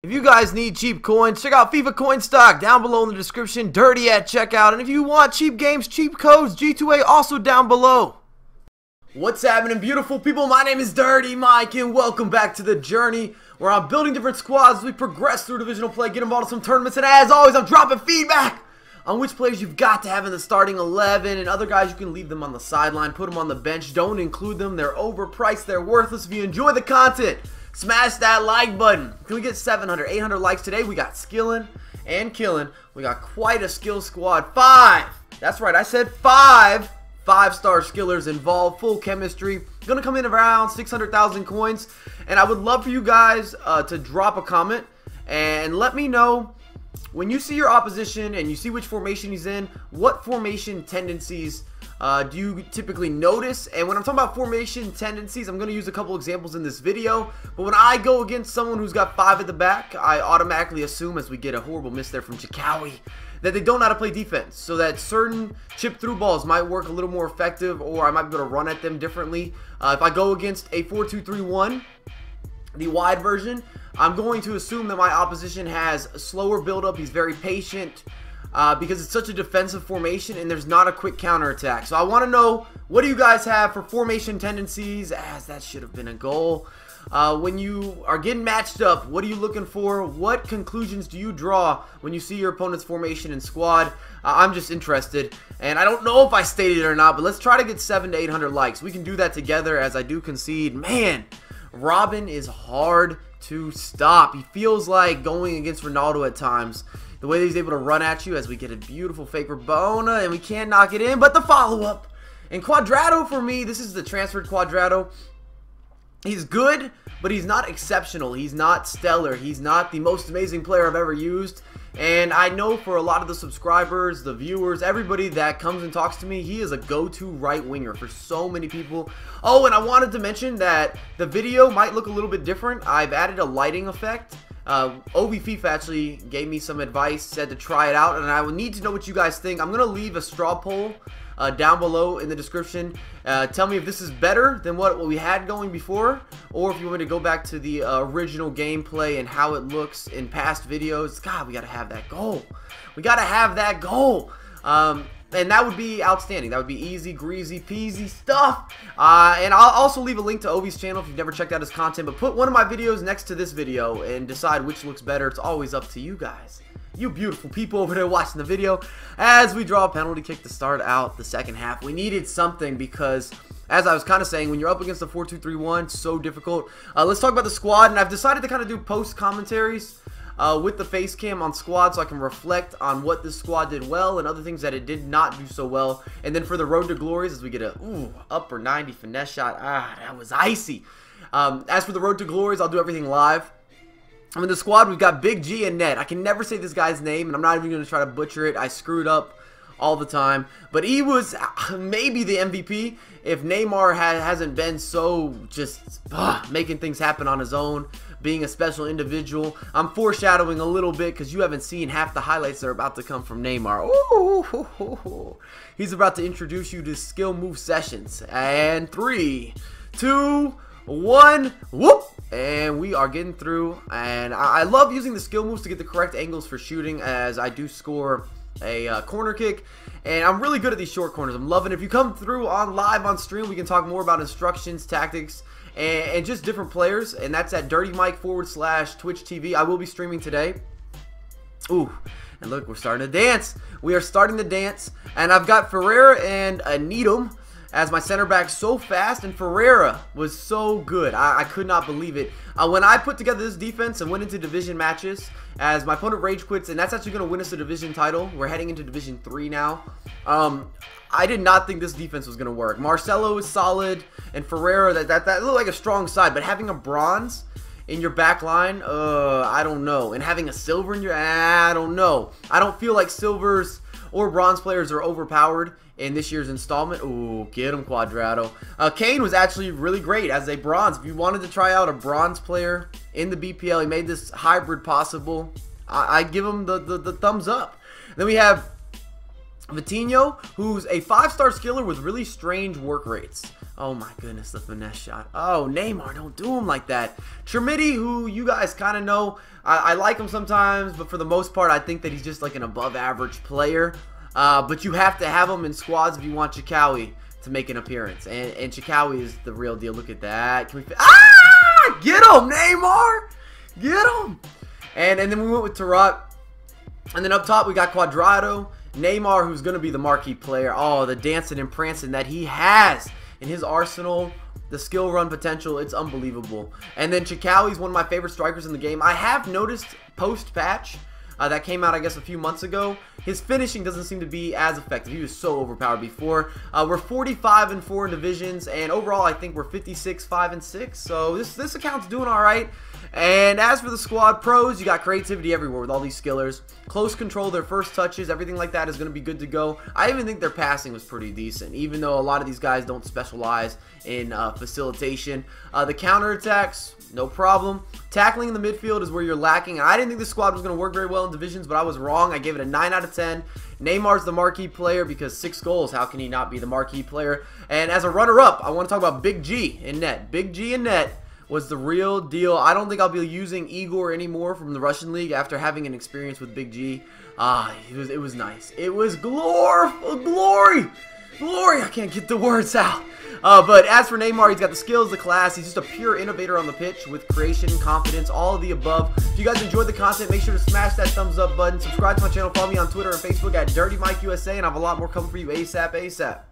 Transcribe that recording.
If you guys need cheap coins, check out FIFA coin stock down below in the description, dirty at checkout. And if you want cheap games, cheap codes, G2A also down below. What's happening, beautiful people? My name is Dirty Mike and welcome back to the journey where I'm building different squads as we progress through divisional play, get involved in some tournaments, and as always, I'm dropping feedback on which players you've got to have in the starting 11, and other guys you can leave them on the sideline, put them on the bench, don't include them, they're overpriced, they're worthless. If you enjoy the content, smash that like button. Can we get 700, 800 likes today? We got skilling and killing. We got quite a skill squad. 5. That's right, I said 5 5-star skillers involved, full chemistry. Gonna come in around 600,000 coins, and I would love for you guys to drop a comment and let me know when you see your opposition and you see which formation he's in, what formation tendencies do you typically notice? And when I'm talking about formation tendencies, I'm going to use a couple examples in this video. But when I go against someone who's got 5 at the back, I automatically assume, as we get a horrible miss there from Chikawi, that they don't know how to play defense. So that certain chip through balls might work a little more effective, or I might be able to run at them differently. If I go against a 4-2-3-1, the wide version, I'm going to assume that my opposition has a slower build-up. He's very patient. Because it's such a defensive formation and there's not a quick counterattack. So I want to know, what do you guys have for formation tendencies, as that should have been a goal. When you are getting matched up, what are you looking for? What conclusions do you draw when you see your opponent's formation and squad? I'm just interested, and I don't know if I stated it or not, but let's try to get 700 to 800 likes. We can do that together, as I do concede. Man, Robin is hard to stop. He feels like going against Ronaldo at times. The way that he's able to run at you, as we get a beautiful fake Rabona, and we can't knock it in, but the follow-up. And Cuadrado, for me, this is the transferred Cuadrado. He's good, but he's not exceptional. He's not stellar. He's not the most amazing player I've ever used. And I know for a lot of the subscribers, the viewers, everybody that comes and talks to me, he is a go-to right winger for so many people. Oh, and I wanted to mention that the video might look a little bit different. I've added a lighting effect. FIFA actually gave me some advice, said to try it out, and I would need to know what you guys think. I'm going to leave a straw poll down below in the description. Tell me if this is better than what we had going before, or if you want me to go back to the original gameplay and how it looks in past videos. God, we got to have that goal. We got to have that goal. And that would be outstanding. That would be easy, greasy, peasy stuff. And I'll also leave a link to Ovi's channel if you've never checked out his content. But put one of my videos next to this video and decide which looks better. It's always up to you guys. You beautiful people over there watching the video. As we draw a penalty kick to start out the second half. We needed something because, as I was kind of saying, when you're up against the 4-2-3-1, it's so difficult. Let's talk about the squad. And I've decided to kind of do post commentaries with the face cam on squad, so I can reflect on what this squad did well and other things that it did not do so well. And then for the road to glories, as we get a upper 90 finesse shot, that was icy. As for the road to glories, I'll do everything live. I mean, the squad, we've got Big G and Ned. I can never say this guy's name, and I'm not even going to try to butcher it. I screwed up all the time, but he was maybe the MVP if Neymar hasn't been so just making things happen on his own, being a special individual. I'm foreshadowing a little bit because you haven't seen half the highlights that are about to come from Neymar. Ooh, he's about to introduce you to skill move sessions. And 3, 2, 1, whoop! And we are getting through. And I love using the skill moves to get the correct angles for shooting, as I do score a corner kick, and I'm really good at these short corners. I'm loving it. If you come through on live on stream, we can talk more about instructions, tactics, and just different players, and that's at Dirty Mike /Twitch TV. I will be streaming today. Ooh, and look, we're starting to dance. We are starting to dance, and I've got Ferreira and Needham as my center back. So fast, and Ferreira was so good. I could not believe it. When I put together this defense and went into division matches, as my opponent rage quits, and that's actually going to win us a division title. We're heading into Division 3 now. I did not think this defense was going to work. Marcelo is solid, and Ferreira, that looked like a strong side, but having a bronze in your back line, I don't know. And having a silver in your, I don't know. I don't feel like silvers or bronze players are overpowered in this year's installment. Ooh, get him, Cuadrado. Kane was actually really great as a bronze. If you wanted to try out a bronze player in the BPL, he made this hybrid possible. I give him the thumbs up. Then we have Vitinho, who's a 5-star skiller with really strange work rates. Oh my goodness, the finesse shot. Oh, Neymar, don't do him like that. Trimidi, who you guys kind of know, I like him sometimes, but for the most part, I think that he's just like an above-average player. But you have to have him in squads if you want Chikawi to make an appearance. And Chikawi is the real deal. Look at that. Can we get him, Neymar! Get him! And then we went with Tarot. And then up top, we got Cuadrado. Neymar, who's going to be the marquee player. Oh, the dancing and prancing that he has in his arsenal, the skill run potential, it's unbelievable. And then Chikawi's one of my favorite strikers in the game. I have noticed post-patch that came out, I guess, a few months ago, his finishing doesn't seem to be as effective. He was so overpowered before. We're 45-4 in divisions, and overall, I think we're 56-5-6. So this account's doing all right. And as for the squad pros, you got creativity everywhere with all these skillers. Close control, their first touches, everything like that is going to be good to go. I even think their passing was pretty decent, even though a lot of these guys don't specialize in facilitation. The counterattacks, no problem. Tackling in the midfield is where you're lacking. I didn't think this squad was going to work very well in divisions, but I was wrong. I gave it a 9 out of 10. Neymar's the marquee player because 6 goals. How can he not be the marquee player? And as a runner-up, I want to talk about Big G in net. Big G in net was the real deal. I don't think I'll be using Igor anymore from the Russian league after having an experience with Big G. It was nice. It was glory. I can't get the words out. But as for Neymar, he's got the skills, the class. He's just a pure innovator on the pitch with creation, confidence, all of the above. If you guys enjoyed the content, make sure to smash that thumbs up button. Subscribe to my channel. Follow me on Twitter and Facebook at Dirty Mike USA, and I have a lot more coming for you ASAP.